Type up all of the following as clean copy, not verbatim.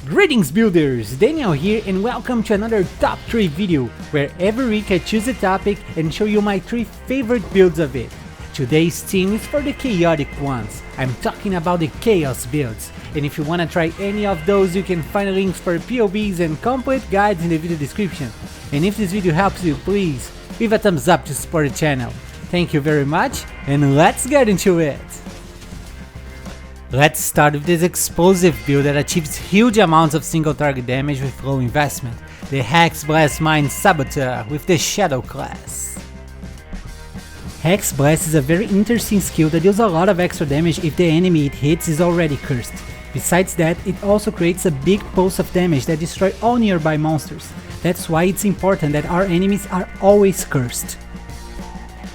Greetings builders, Daniel here and welcome to another top 3 video where every week I choose a topic and show you my 3 favorite builds of it. Today's theme is for the chaotic ones. I'm talking about the chaos builds, and if you wanna try any of those you can find links for POBs and complete guides in the video description. And if this video helps you, please leave a thumbs up to support the channel. Thank you very much and let's get into it! Let's start with this explosive build that achieves huge amounts of single target damage with low investment, the Hexblast Mines Saboteur with the Shadow class. Hexblast is a very interesting skill that deals a lot of extra damage if the enemy it hits is already cursed. Besides that, it also creates a big pulse of damage that destroys all nearby monsters. That's why it's important that our enemies are always cursed.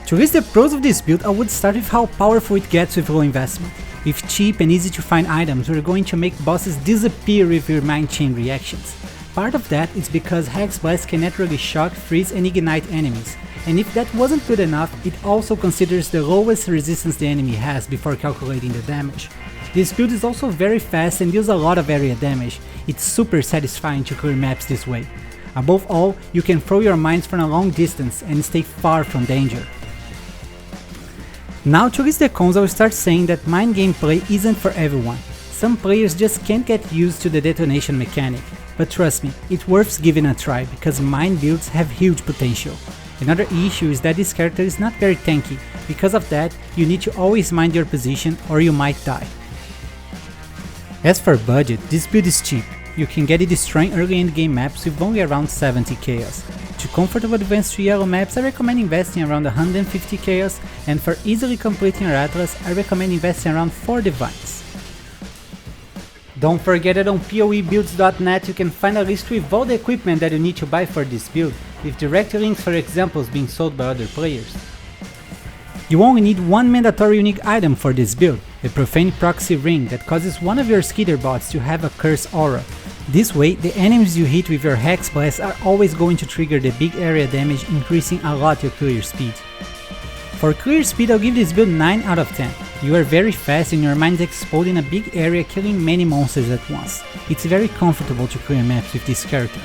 To list the pros of this build, I would start with how powerful it gets with low investment. With cheap and easy to find items, we're going to make bosses disappear with your mind chain reactions. Part of that is because Hexblast can naturally shock, freeze and ignite enemies, and if that wasn't good enough, it also considers the lowest resistance the enemy has before calculating the damage. This build is also very fast and deals a lot of area damage. It's super satisfying to clear maps this way. Above all, you can throw your mines from a long distance and stay far from danger. Now to list the cons, I will start saying that mine gameplay isn't for everyone. Some players just can't get used to the detonation mechanic, but trust me, it's worth giving a try because mine builds have huge potential. Another issue is that this character is not very tanky. Because of that, you need to always mind your position or you might die. As for budget, this build is cheap. You can get it destroying early endgame maps with only around 70 chaos. To comfortable advanced 3 yellow maps, I recommend investing around 150 chaos, and for easily completing your atlas, I recommend investing around 4 divines. Don't forget that on PoEbuilds.net you can find a list with all the equipment that you need to buy for this build, with direct links for examples being sold by other players. You only need one mandatory unique item for this build, a Profane Proxy Ring that causes one of your Skither bots to have a curse aura. This way, the enemies you hit with your Hexblast are always going to trigger the big area damage, increasing a lot your clear speed. For clear speed, I'll give this build 9 out of 10. You are very fast and your mines explode in a big area, killing many monsters at once. It's very comfortable to clear maps with this character.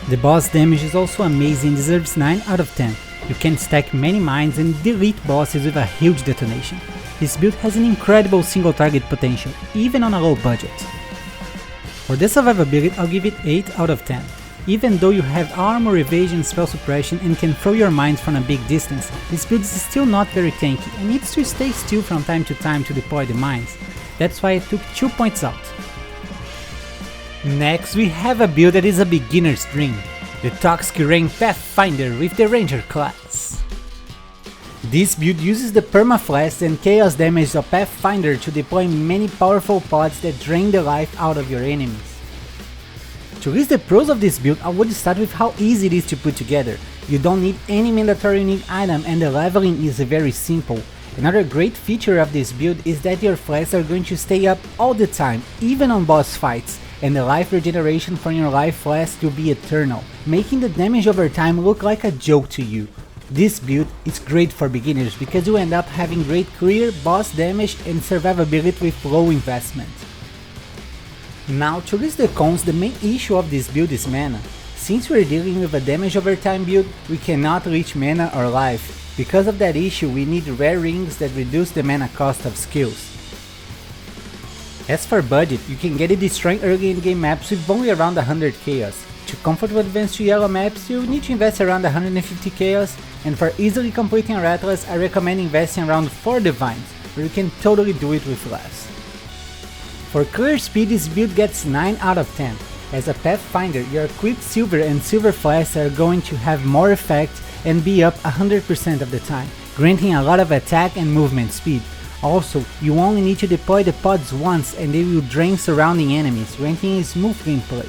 The boss damage is also amazing and deserves 9 out of 10. You can stack many mines and delete bosses with a huge detonation. This build has an incredible single target potential, even on a low budget. For the survivability, I'll give it 8 out of 10. Even though you have armor, evasion, spell suppression and can throw your mines from a big distance, this build is still not very tanky and needs to stay still from time to time to deploy the mines. That's why I took 2 points out. Next we have a build that is a beginner's dream, the Toxic Rain Pathfinder with the Ranger class. This build uses the permafrost and chaos damage of Pathfinder to deploy many powerful pods that drain the life out of your enemies. To list the pros of this build, I would start with how easy it is to put together. You don't need any mandatory unique item and the leveling is very simple. Another great feature of this build is that your flasks are going to stay up all the time, even on boss fights, and the life regeneration from your life flask will be eternal, making the damage over time look like a joke to you. This build is great for beginners because you end up having great clear, boss damage and survivability with low investment. Now to list the cons, the main issue of this build is mana. Since we're dealing with a damage over time build, we cannot reach mana or life. Because of that issue, we need rare rings that reduce the mana cost of skills. As for budget, you can get it destroying early endgame maps with only around 100 chaos. To comfortable advanced 3 yellow maps, you need to invest around 150 chaos, and for easily completing your atlas, I recommend investing around 4 divines, where you can totally do it with less. For clear speed, this build gets 9 out of 10. As a Pathfinder, your Quicksilver and Silver flasks are going to have more effect and be up 100% of the time, granting a lot of attack and movement speed. Also, you only need to deploy the pods once and they will drain surrounding enemies, granting a smooth gameplay.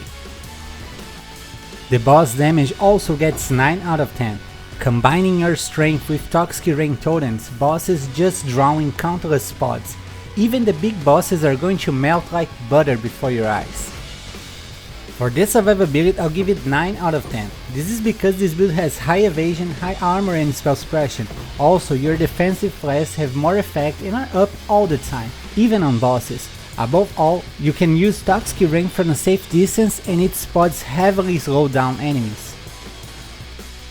The boss damage also gets 9 out of 10. Combining your strength with Toxic Rain totems, bosses just drawing countless pods. Even the big bosses are going to melt like butter before your eyes. For this survivability, I'll give it 9 out of 10. This is because this build has high evasion, high armor and spell suppression. Also, your defensive flasks have more effect and are up all the time, even on bosses. Above all, you can use Toxic Rain from a safe distance and its pods heavily slow down enemies.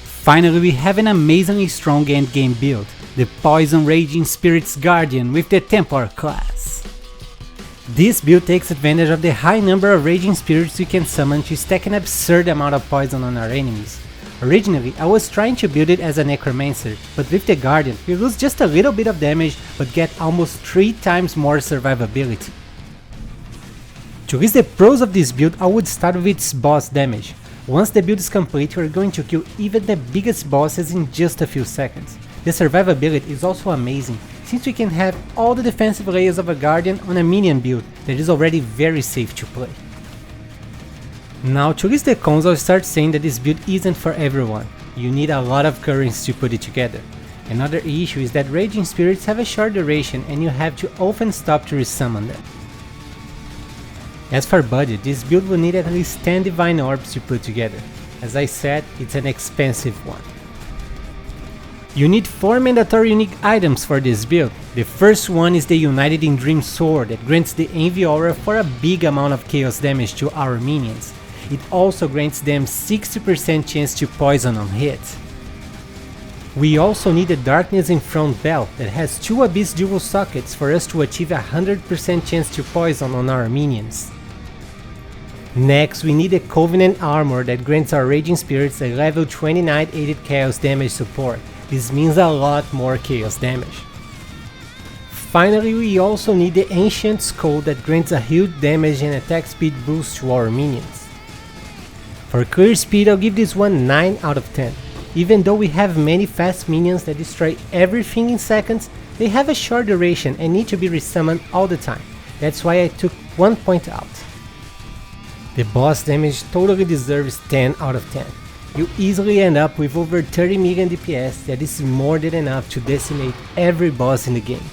Finally, we have an amazingly strong endgame build, the Poison Raging Spirit's Guardian with the Templar class. This build takes advantage of the high number of Raging Spirits you can summon to stack an absurd amount of poison on our enemies. Originally, I was trying to build it as a Necromancer, but with the Guardian, we lose just a little bit of damage but get almost 3 times more survivability. To list the pros of this build, I would start with its boss damage. Once the build is complete, you are going to kill even the biggest bosses in just a few seconds. The survivability is also amazing, since we can have all the defensive layers of a Guardian on a minion build that is already very safe to play. Now to list the cons, I'll start saying that this build isn't for everyone. You need a lot of currency to put it together. Another issue is that Raging Spirits have a short duration and you have to often stop to resummon them. As for budget, this build will need at least 10 Divine Orbs to put together. As I said, it's an expensive one. You need 4 mandatory unique items for this build. The first one is the United in Dream Sword that grants the Envy Aura for a big amount of chaos damage to our minions. It also grants them 60% chance to poison on hit. We also need the Darkness in Front Bell that has 2 Abyss Dual Sockets for us to achieve a 100% chance to poison on our minions. Next, we need the Covenant Armor that grants our Raging Spirits a level 29 aided chaos damage support. This means a lot more chaos damage. Finally, we also need the Ancient Skull that grants a huge damage and attack speed boost to our minions. For clear speed, I'll give this one 9 out of 10. Even though we have many fast minions that destroy everything in seconds, they have a short duration and need to be resummoned all the time. That's why I took 1 point out. The boss damage totally deserves 10 out of 10. You easily end up with over 30 million DPS that is more than enough to decimate every boss in the game.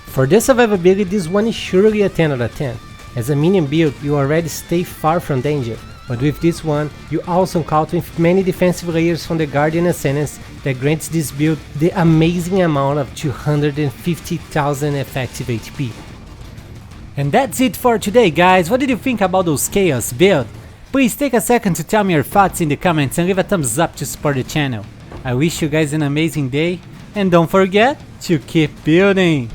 For the survivability, this one is surely a 10 out of 10. As a minion build, you already stay far from danger, but with this one, you also encounter with many defensive layers from the Guardian Ascendance that grants this build the amazing amount of 250,000 effective HP. And that's it for today, guys. What did you think about those chaos build? Please take a second to tell me your thoughts in the comments and leave a thumbs up to support the channel. I wish you guys an amazing day and don't forget to keep building!